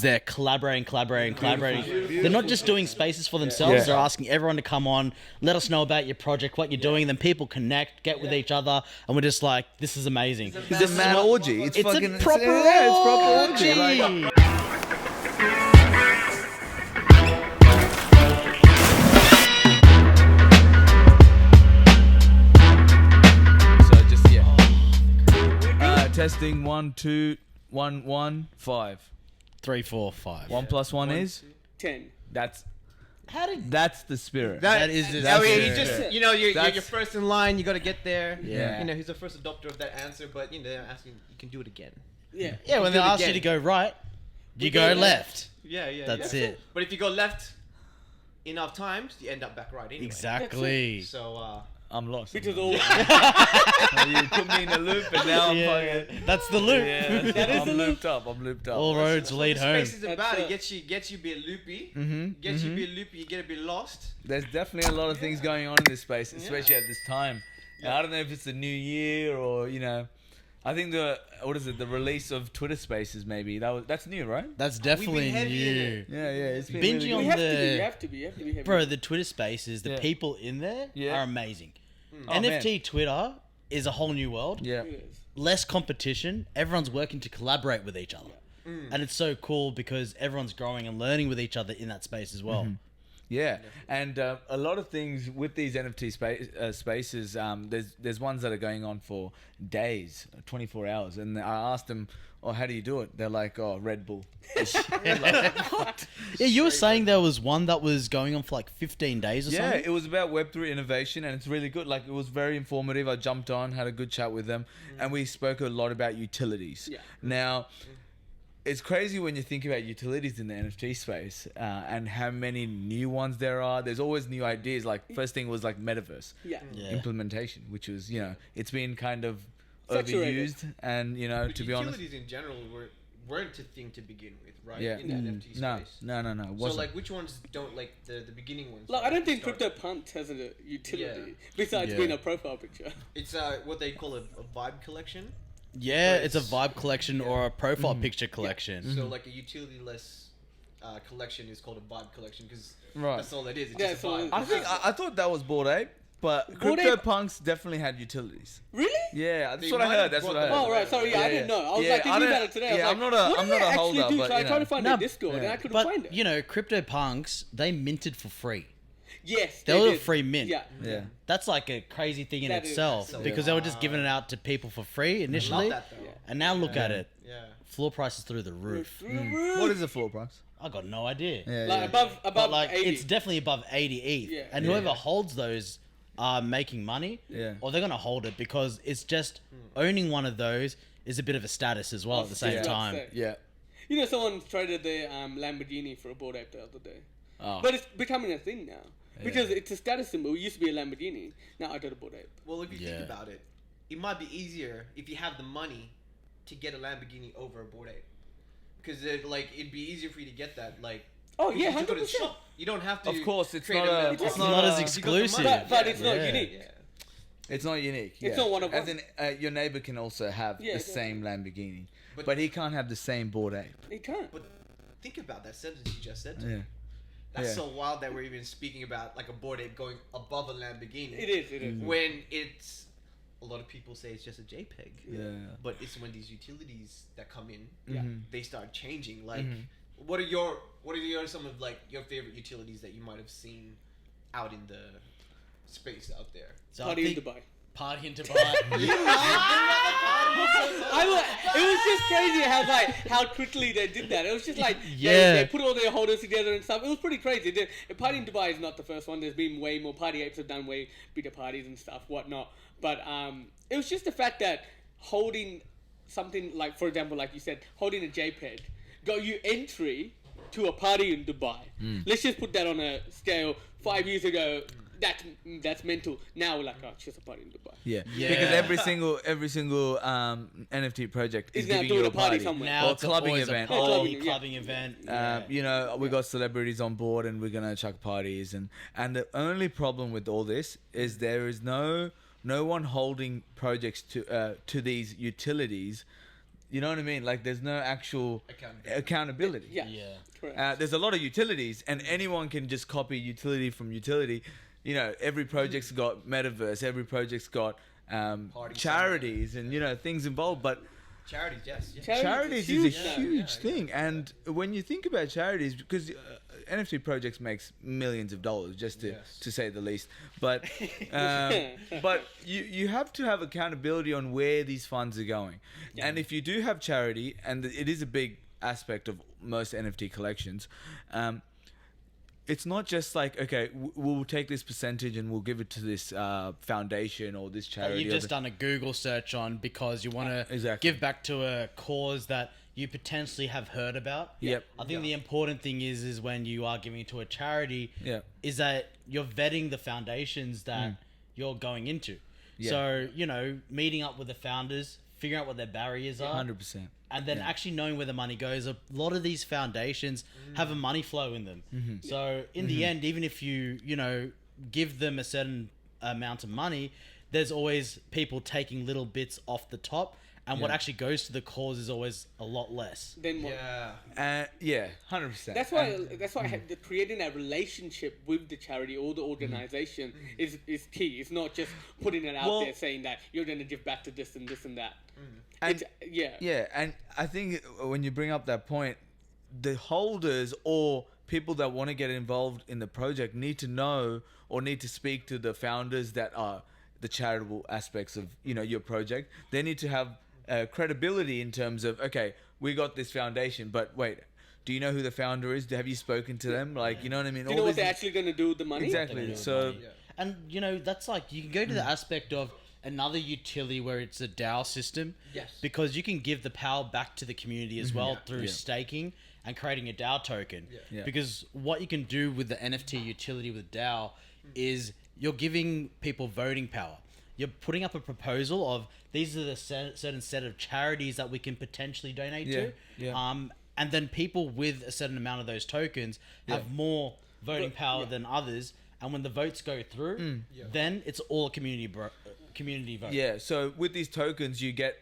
They're collaborating. They're not just doing spaces for themselves. Yeah. They're asking everyone to come on, let us know about your project, what you're doing. Then people connect, get with each other, and we're just like, this is amazing. It's a mad orgy. It's fucking a proper it's proper orgy. Like, so just testing 1 2 1 1 5. 3, 4, 5. 1 plus 1 is 10. that's How did that's the spirit. that is the I mean, spirit. you just, you know, you're That's- first in line. You got to get there. Yeah. You know, he's the first adopter of that answer, but you know, they're asking, you can do it again. Yeah. Yeah, when they do it ask you again. to go right, you go go left. left. Yeah. That's it. But if you go left enough times, you end up back right anyway. Exactly. So, I'm lost. Which is all. You put me in a loop, and now I'm Yeah, fucking. that's the loop. Yeah, That is I'm the loop. looped up. I'm looped up. All roads lead the home. space is about it. Gets you a bit loopy. Gets you a bit loopy. You get a bit lost. There's definitely a lot of things going on in this space, especially at this time. And I don't know if it's the new year or I think the release of Twitter Spaces maybe that's new, right? That's definitely heavy in new. it. Yeah, it's been Binging really on You good. have to be. the- You have to be. You have to be heavy. Bro, the Twitter spaces, the Yeah. people in there Yeah. are amazing. Oh, NFT Twitter is a whole new world. Yeah, It is. Less competition. Everyone's working to collaborate with each other. And it's so cool because everyone's growing and learning with each other in that space as well. yeah, and a lot of things with these NFT spaces. There's ones that are going on for days, 24 hours, and I asked them, "Oh, how do you do it?" They're like, "Oh, Red Bull." Yeah, you were saying there was one that was going on for like 15 days or Yeah, something? it was about Web3 innovation, and it's really good. Like, it was very informative. I jumped on, had a good chat with them, and we spoke a lot about utilities. Yeah. Now, it's crazy when you think about utilities in the NFT space and how many new ones there are. There's always new ideas. Like, first thing was like metaverse Yeah. Yeah. implementation, which was, it's been kind of Saturated. overused, and But to be honest, utilities in general weren't a thing to begin with, right? yeah, In the NFT space. no, it So wasn't. like, which ones don't like the beginning ones? Like, I don't think start- CryptoPunks has a utility besides Yeah. being a profile picture. It's what they call a vibe collection. Yeah, But it's a it's- vibe collection or a profile picture collection. So like a utility-less collection is called a vibe collection because Right. that's all it is. It's Yeah, just a so vibe. I thought that was Bored Ape, but Bored Ape- CryptoPunks definitely had utilities. Really? Yeah, that's They what I might heard. have That's what brought I them heard. Oh right, sorry, I didn't know. I was like I thinking don't- about it today. I was yeah, like, I'm not what a do they actually holder, do? but So I tried to find No, their Discord and I couldn't find But, it. CryptoPunks, they minted for free. Yes, They were a did. free mint. Yeah. Yeah. That's like a crazy thing in That is- itself that's so because they were just giving it out to people for free I initially. love that though. Yeah. And now look at it. Yeah. Floor prices through the roof. What is the floor price? I got no idea. Yeah, Like above But like 80. it's definitely above 80 ETH. Yeah. And Yeah. whoever holds those are making money. Yeah. Or they're gonna hold it because it's just owning one of those is a bit of a status as well at the same Yeah. time. Say. Yeah. You know, someone traded their Lamborghini for a Bored Ape the other day. Oh. But it's becoming a thing now. Because it's a status symbol. It used to be a Lamborghini. Now I got a Bored Ape. Well, if you Yeah. think about it, it might be easier if you have the money to get a Lamborghini over a Bored Ape, because it'd be easier for you to get that. Like, Oh, because yeah, you go to the 100%. shop. You don't have to. Of course, it's create not a- Lamborghini. it's not as You got the exclusive. money. But it's not Yeah. unique. Yeah. It's not unique. It's yeah. not one of As one. in, your neighbor can also have Yeah, the same Lamborghini, But- but he can't have the same Bored Ape. You can't. But think about that sentence you just said. To Yeah. me. That's Yeah. so wild that we're even speaking about like a Bored Ape going above a Lamborghini. It is. It is. When it's a lot of people say it's just a JPEG. Yeah. But it's when these utilities that come in, Yeah. they start changing. Like, what are your some of like your favorite utilities that you might have seen out in the space out there? So Party in Dubai. Party in Dubai. It was just crazy how quickly they did that. It was just like Yeah. they put all their holders together and stuff. It was pretty crazy. Party in Dubai is not the first one. There's been way more. Party Apes have done way bigger parties and stuff, whatnot. But it was just the fact that holding something like, for example, like you said, holding a JPEG got you entry to a party in Dubai. Let's just put that on a scale. 5 years ago, that's mental. Now we're like, oh, it's just a party in Dubai. Yeah. Yeah. Because every single NFT project is Is now giving doing you a party party somewhere. Now or it's clubbing always event. A party, Clubbing, yeah. clubbing event. Yeah. We got celebrities on board, and we're gonna chuck parties, and the only problem with all this is there is no one holding projects to these utilities You know what I mean? Like there's no actual accountability. Yeah. Yeah. Correct. There's a lot of utilities, and anyone can just copy utility from utility. You know, every project's got metaverse, every project's got charities, and you know things involved. But Charities, yes. Yeah. charities huge is a now. huge thing, and when you think about charities, because NFT projects makes millions of dollars, just to say the least. But but you have to have accountability on where these funds are going, and if you do have charity, and it is a big aspect of most NFT collections. It's not just like, okay, we'll take this percentage and we'll give it to this foundation or this charity. You've just done a Google search on because you want to Exactly. give back to a cause that you potentially have heard about. Yep. I think the important thing is when you are giving to a charity, Yep. is that you're vetting the foundations that you're going into. Yeah. So, you know, meeting up with the founders, figuring out what their barriers are. 100%. And then actually knowing where the money goes. A lot of these foundations have a money flow in them. So in the end, even if you know, give them a certain amount of money, there's always people taking little bits off the top. And what actually goes to the cause is always a lot less. Then what? Yeah. 100%. That's why creating that relationship with the charity or the organization is key. It's not just putting it out there saying that you're going to give back to this and this and that. And Yeah, and I think when you bring up that point, the holders or people that want to get involved in the project need to know or need to speak to the founders that are the charitable aspects of, you know, your project. They need to have credibility in terms of, okay, we got this foundation, but wait, do you know who the founder is? Have you spoken to them? Like, you know what I mean? Do you know what they're actually going to do with the money? Exactly. So And, you know, that's like, you can go to the aspect of another utility where it's a DAO system. Yes. Because you can give the power back to the community as well through staking and creating a DAO token. Yeah. Because what you can do with the NFT utility with DAO is you're giving people voting power. You're putting up a proposal of these are the certain set of charities that we can potentially donate to. Yeah. And then people with a certain amount of those tokens have more voting power than others. And when the votes go through, then it's all a community vote. yeah, so with these tokens, you get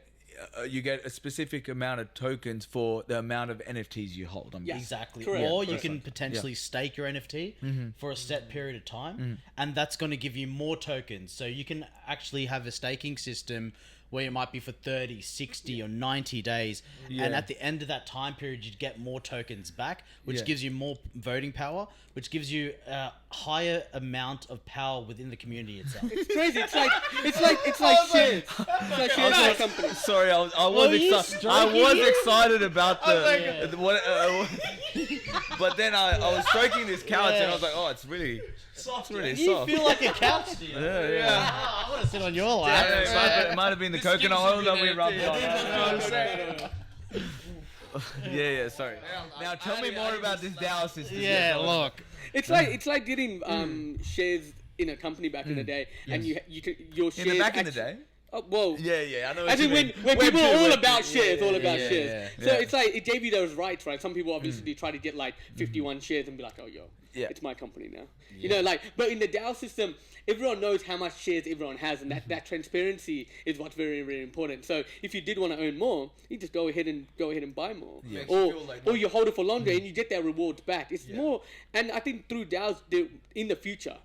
a specific amount of tokens for the amount of NFTs you hold. Exactly. Correct. Or you Correct. can potentially stake your NFT for a set period of time, and that's going to give you more tokens. So you can actually have a staking system where it might be for 30, 60 or 90 days. And at the end of that time period, you'd get more tokens back, which gives you more voting power, which gives you a higher amount of power within the community itself. It's crazy. It's like shares. It's like shares in a company. Sorry, I was excited about but then I was stroking this couch and I was like, oh, it's really soft. It's really You soft. feel like a couch, do you? Yeah. I want to sit on your lap. It might have been the coconut oil that we rubbed on. Yeah, sorry. Now tell me more about this DAO system. Yeah, look. It's like getting shares in a company back in the day, and your shares In the back in the day? Oh, whoa. Yeah, I know what As you in mean. when people are all about shares, yeah. So it's like it gave you those rights, right? Some people obviously try to get like 51 shares and be like, oh, it's my company now. You know, like, but in the DAO system, everyone knows how much shares everyone has, and that transparency is what's very, very important. So if you did want to earn more, you just go ahead and buy more, or you hold it for longer and you get their rewards back. It's more, and I think through DAOs in the future,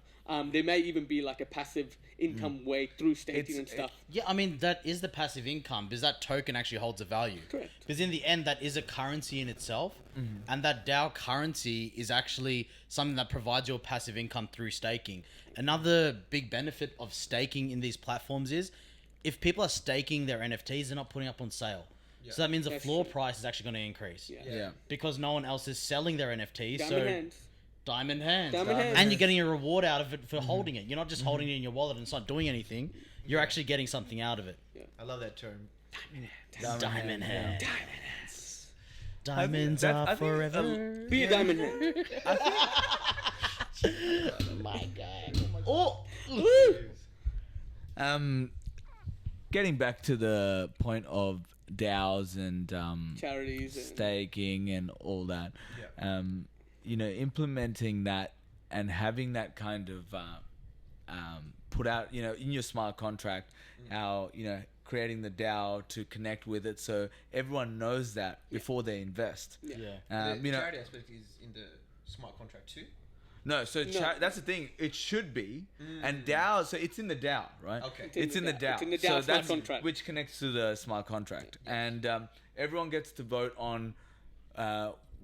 there may even be like a passive income way through staking and stuff. Yeah, I mean, that is the passive income because that token actually holds a value. Correct. Because in the end, that is a currency in itself. And that DAO currency is actually something that provides your passive income through staking. Another big benefit of staking in these platforms is if people are staking their NFTs, they're not putting up on sale. Yeah. So that means the floor price is actually going to increase. Yeah. Because no one else is selling their NFTs. Diamond hands. And you're getting a reward out of it for holding it. You're not just holding it in your wallet and it's not doing anything. You're actually getting something out of it. Yeah. I love that term. Diamond hands. Diamond hands. Diamonds are forever. Be a diamond hand. Oh my god. Oh. Getting back to the point of DAOs and Charities and staking and all that. Yeah. You know, implementing that and having that kind of put out, you know, in your smart contract, how, you know, creating the DAO to connect with it, so everyone knows that before they invest. Yeah. The You know, charity aspect is in the smart contract too. no. So that's the thing. It should be, and DAO. So it's in the DAO, right? Okay. It's in the DAO. It's in the DAO So smart that's contract. which connects to the smart contract, and everyone gets to vote on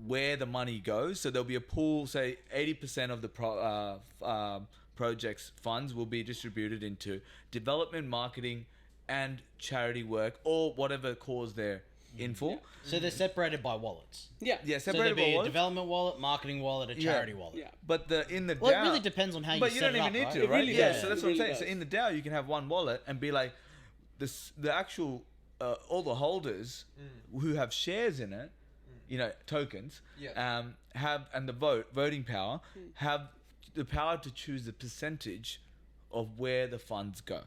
where the money goes. So there'll be a pool. Say 80% of the project's funds will be distributed into development, marketing, and charity work, or whatever cause they're in for. So they're separated by wallets. Yeah. Yeah, So separated there'd be by a what? development wallet, marketing wallet, a charity wallet. Yeah. But in the Well, DAO, it really depends on how you but set you don't it even up, need right? to, It right? really Yeah, does. so that's It what I'm really saying. So does. in the DAO, you can have one wallet and be like, the actual all the holders who have shares in it, you know, tokens, Yeah. have, and the voting power, have the power to choose the percentage of where the funds go.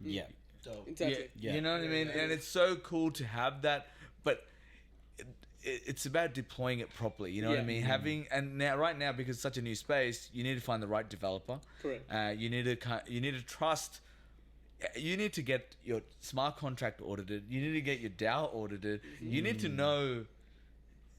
Yeah. Dope. Exactly. Yeah. You know what I mean? Yeah. And it's so cool to have that, but it's about deploying it properly. You know what I Yeah. mean? Having, and now right now, because it's such a new space, you need to find the right developer. Correct. You need to trust. You need to get your smart contract audited. You need to get your DAO audited. You need to know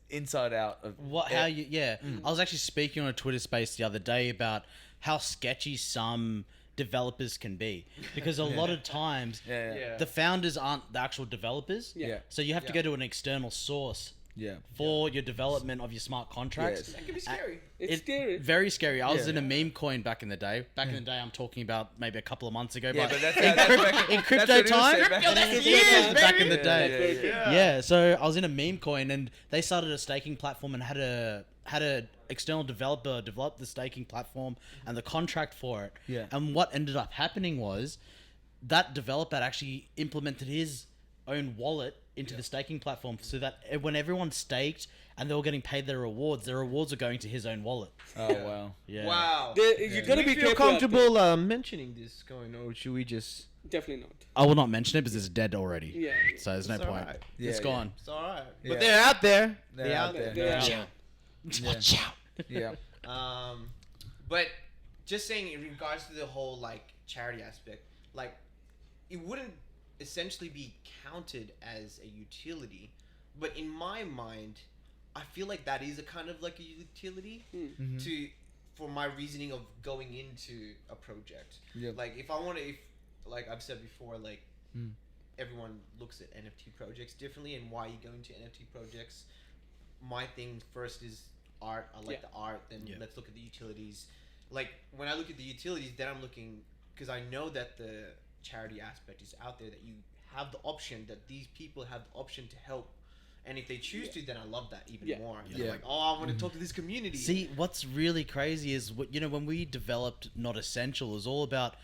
inside out of I was actually speaking on a Twitter space the other day about how sketchy some developers can be, because a lot of times Yeah. the founders aren't the actual developers. Yeah. So you have to Yeah. go to an external source Yeah. for your development of your smart contracts. Yes. That can be scary. It's scary. Very scary. I was Yeah. in a meme coin back in the day. Back in the day, I'm talking about maybe a couple of months ago. Yeah, but but that's in, that's crypto- back- in that's crypto what he was time, saying back- that's years back in the Yeah, day. yeah, yeah. Yeah, so I was in a meme coin, and they started a staking platform and had a external developer develop the staking platform and the contract for it. Yeah. And what ended up happening was that developer actually implemented his own wallet into the staking platform, so that when everyone staked and they were getting paid their rewards are going to his own wallet. Oh wow. Yeah. Wow. You gotta Do be we feel careful out there. comfortable mentioning this going, or should we just? Definitely not. I will not mention it because it's dead already. Yeah. So there's no It's point. alright. Yeah, It's yeah. gone. It's all right. Yeah. But they're out there. They're out there. They're out Yeah. Watch out. Yeah. But just saying in regards to the whole like charity aspect, like it wouldn't essentially be counted as a utility, but in my mind, I feel like that is a kind of like a utility to for my reasoning of going into a project. Yeah. Like if I want to, if like I've said before, like everyone looks at NFT projects differently and why you go into NFT projects. My thing first is art. I like Yeah. the art. Then Yeah. let's look at the utilities. Like when I look at the utilities, then I'm looking because I know that the charity aspect is out there, that you have the option, that these people have the option to help, and if they choose to, then I love that even Yeah. more. Yeah. They're like, oh, I want to talk to this community. See, what's really crazy is when we developed NotEssential, it was all about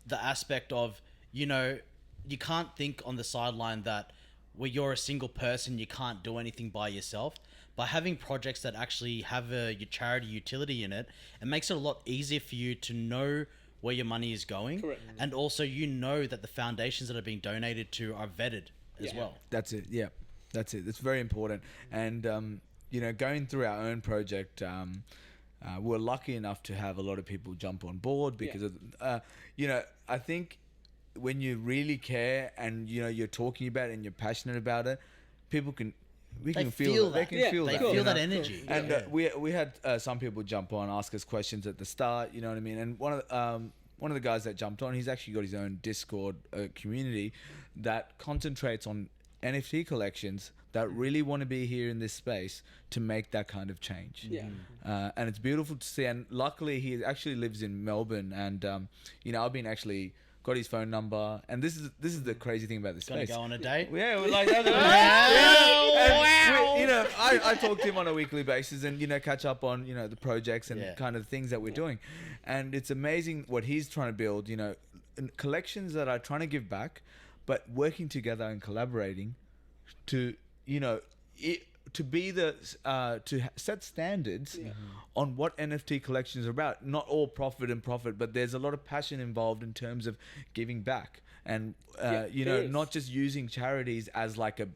the aspect of, you can't think on the sideline that where you're a single person, you can't do anything by yourself. By having projects that actually have your charity utility in it, it makes it a lot easier for you to know where your money is going. Correct. And also you know that the foundations that are being donated to are vetted as Yeah. well. That's it. Yeah, that's it. It's very important. And going through our own project, we're lucky enough to have a lot of people jump on board because of, I think when you really care and you're talking about it and you're passionate about it, people can. We They can feel They that. can Yeah, feel They that. feel you that know? energy. And we had some people jump on, ask us questions at the start. You know what I mean? And one of the guys that jumped on, he's actually got his own Discord community that concentrates on NFT collections that really want to be here in this space to make that kind of change. Yeah. And it's beautiful to see. And luckily, he actually lives in Melbourne. And I've been actually got his phone number. And this is the crazy thing about this Gonna space. go on a date. Yeah, we're like that. I talk to him on a weekly basis and catch up on the projects and kind of things that we're doing, and it's amazing what he's trying to build. Collections that are trying to give back, but working together and collaborating to to be to set standards on what NFT collections are about. Not all profit, but there's a lot of passion involved in terms of giving back. And there is. not just using charities as like a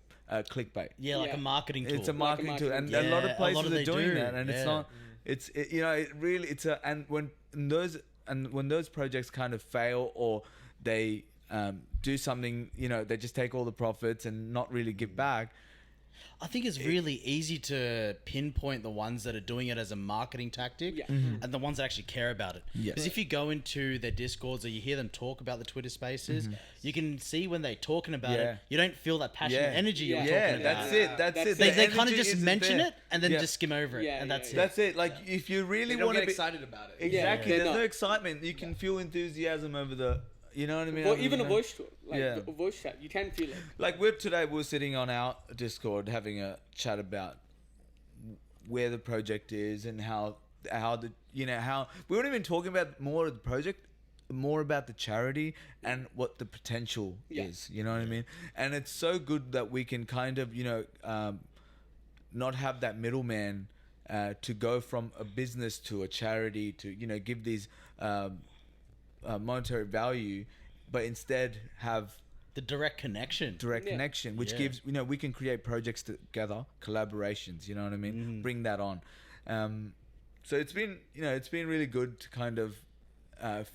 clickbait. Yeah, like Yeah. a marketing tool. It's a marketing tool, and tool. a lot Yeah, of places of are they doing do. that, and it's Yeah. not. It really. It's a and when those projects kind of fail or they do something, they just take all the profits and not really give back. I think it's really easy to pinpoint the ones that are doing it as a marketing tactic and the ones that actually care about it. Yeah. Because if you go into their Discords or you hear them talk about the Twitter Spaces, you can see when they're talking about it, you don't feel that passionate energy you're talking about. That's it. That's it. They kind of just mention it and then just skim over it, and that's it. That's it. Like if you really They don't want to get be excited about it. exactly, They're there's no not. excitement. You can feel enthusiasm over the. You know what I mean? Or even a voice chat, Yeah. a voice chat, you can feel it. Like today we were sitting on our Discord having a chat about where the project is and how the how we weren't even talking about more of the project, more about the charity and what the potential is. You know what I mean? And it's so good that we can kind of not have that middleman to go from a business to a charity to give these monetary value, but instead have The direct connection. connection, which gives we can create projects together, collaborations. You know what I mean? Bring that on. So it's been really good to kind of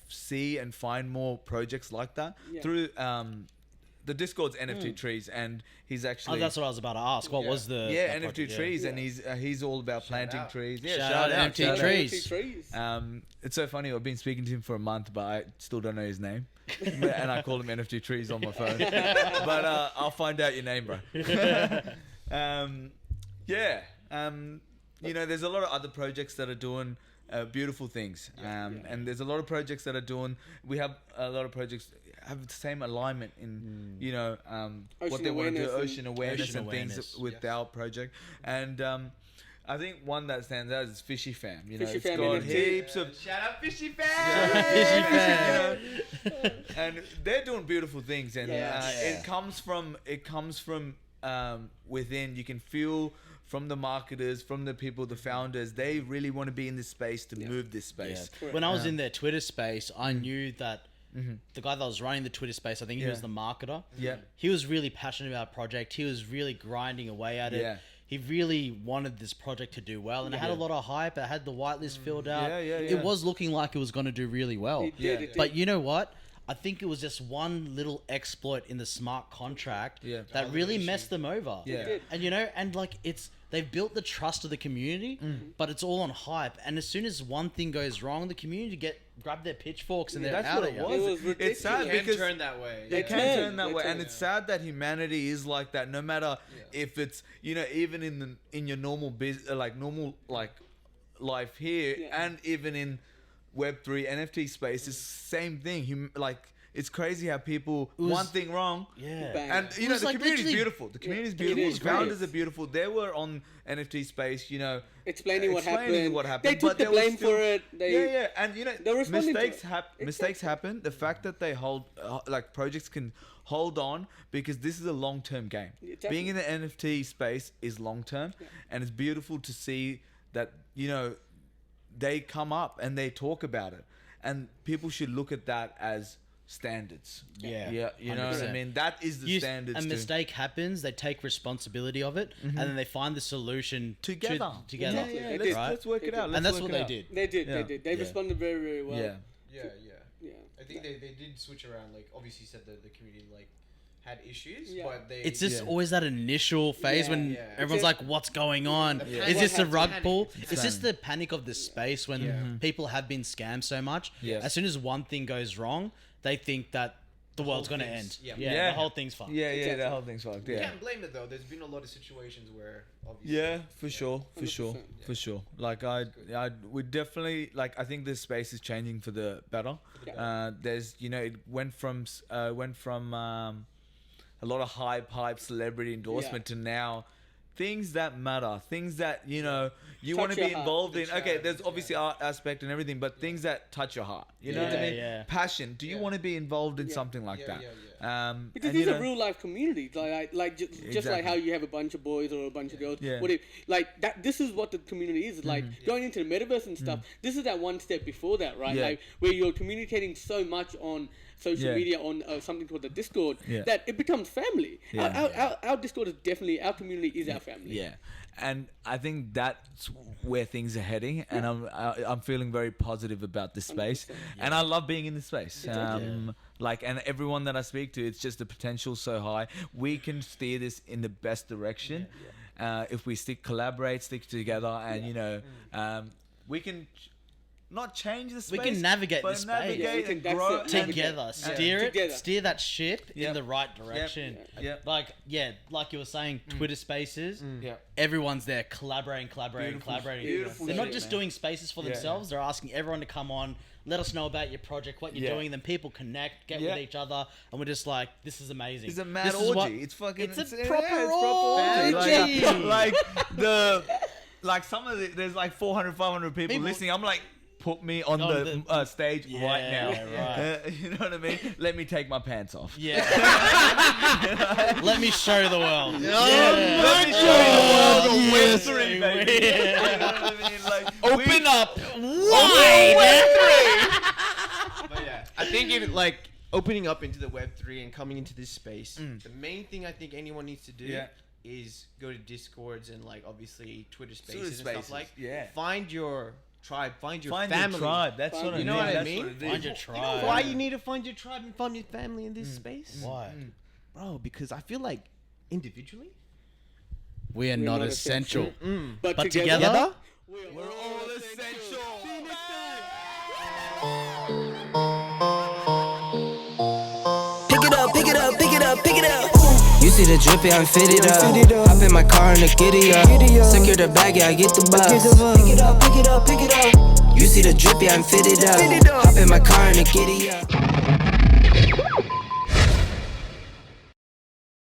see and find more projects like that through the Discord's NFT trees, and he's actually that's what I was about to ask. What was the that NFT project? trees, and he's all about planting out. trees. Shout out NFT trees. trees. It's so funny. I've been speaking to him for a month, but I still don't know his name, and I call him NFT trees on my phone. But I'll find out your name, bro. There's a lot of other projects that are doing beautiful things, and there's a lot of projects that are doing. We have a lot of projects have the same alignment in what they want to do, ocean awareness and things with our project. And I think one that stands out is Fishy Fam. Fishy It's Fam got NFT. heaps of Shout out Fishy Fishy Fam! Fam. and they're doing beautiful things, and Yeah. it comes from within. You can feel from the marketers, from the people, the founders, they really want to be in this space to move this space. Yeah. When I was in their Twitter space, I knew that the guy that was running the Twitter space, I think he was the marketer. Yeah. He was really passionate about the project. He was really grinding away at it. Yeah. He really wanted this project to do well, and it had a lot of hype. It had the whitelist filled out. Yeah. It was looking like it was going to do really well. It did, it did. But you know what? I think it was just one little exploit in the smart contract that really messed them over. Yeah. And they've built the trust of the community, but it's all on hype. And as soon as one thing goes wrong, the community grab their pitchforks and they're That's out what of it you. was. It was ridiculous. It's sad It can because turn that way. They can turn that They way, can. and it's sad that humanity is like that. No matter if it's even in your normal life here, and even in Web3 NFT space, it's the same thing. It's crazy how people one thing wrong, Yeah. Bang. and It was the like community's literally- beautiful. The community's It beautiful. is The founders great. are beautiful. They were on NFT space, Explaining what happened. what happened. They took but the there was blame still- for it. and they're responding to mistakes it. happen. The fact that they hold projects can hold on because this is a long-term game. Yeah, definitely. Being in the NFT space is long-term, and it's beautiful to see that they come up and they talk about it, and people should look at that as standards. Yeah. You know what I 100%. mean? That is the standards. A to- mistake happens, they take responsibility of it, and then they find the solution together. together. They Let's, did. let's work They it did. out. Let's And that's work what it they out. did. They did. Yeah. They did. They Yeah. responded very, very well. Yeah. Yeah. Yeah. I think they did switch around. Like, obviously, said that the community had issues, Yeah. but they. It's just Yeah. always that initial phase Yeah. when Yeah. everyone's It's like, "What's going on? Yeah. Is this a Everyone rug has pull?" panic. It's just the panic of the space when people have been scammed so much. Yes. As soon as one thing goes wrong, they think that the world's going to end. thing's- Yeah, the whole thing's fucked. Yeah, Exactly. the whole thing's fucked. You Yeah. can't blame it though. There's been a lot of situations where obviously. Yeah, for sure. 100%. For sure. Like I would definitely I think this space is changing for the better. Yeah. There's it went from a lot of hype, celebrity endorsement to now things that matter, things that you want to your be heart. involved The in. Okay, charity, there's obviously art aspect and everything, but things that touch your heart. You know what I Yeah, mean? yeah. Passion. Do you Yeah. want to be involved in Yeah. something like Yeah, that? yeah, Because and, these are real life communities, just like Exactly. how you have a bunch of boys or a bunch of girls. Yeah. That. This is what the community is like. Going into the metaverse and stuff. This is that one step before that, right? Yeah. Like where you're communicating so much on social Yeah. media on something called the Discord Yeah. that it becomes family. Yeah. Our Discord is definitely our community is our family. Yeah, And I think that's where things are heading, and I'm feeling very positive about this space, and I love being in this space. Like, and everyone that I speak to, it's just the potential so high. We can steer this in the best direction if we collaborate, stick together, and you know, we can. Not change the space. We can navigate the space. Navigate and that's grow it. Together, steer that ship in Yep. the right direction. Yep. Like you were saying, Twitter Spaces. Yeah. Everyone's there collaborating. Beautiful They're not shit, just man. doing spaces for themselves. They're asking everyone to come on, let us know about your project, what you're doing. Then people connect, get with each other, and we're just like, this is amazing. It's a mad This is what- orgy. It's fucking. It's a yeah, proper orgy. orgy. Like some of there's like 400, 500 people listening. I'm like, put me on the stage right now. Right. You know what I mean? Let me take my pants off. Yeah. Let me show the world. Let me show you the world of Yes, Web3, baby. yeah. You know what I mean? Like, Open up wide. But yeah, I think if like opening up into the Web3 and coming into this space, the main thing I think anyone needs to do is go to Discords and like obviously Twitter Spaces and stuff like. Find your tribe, find your family. Tribe. That's what I mean. You know what I That's mean? what it is. Find your You tribe. know why you need to find your tribe and find your family in this space? Why? Bro, because I feel like individually We are not essential. But But together, together, we're all essential. See you next time. Pick it up, pick it up, pick it up, pick it up. You see the drippy, I'm fitted up. Hop in my car and the giddy up. Secure the bag, yeah, I get the bus. Pick it up, pick it up, pick it up. You see the drippy, I'm fitted up. Hop in my car and the giddy up.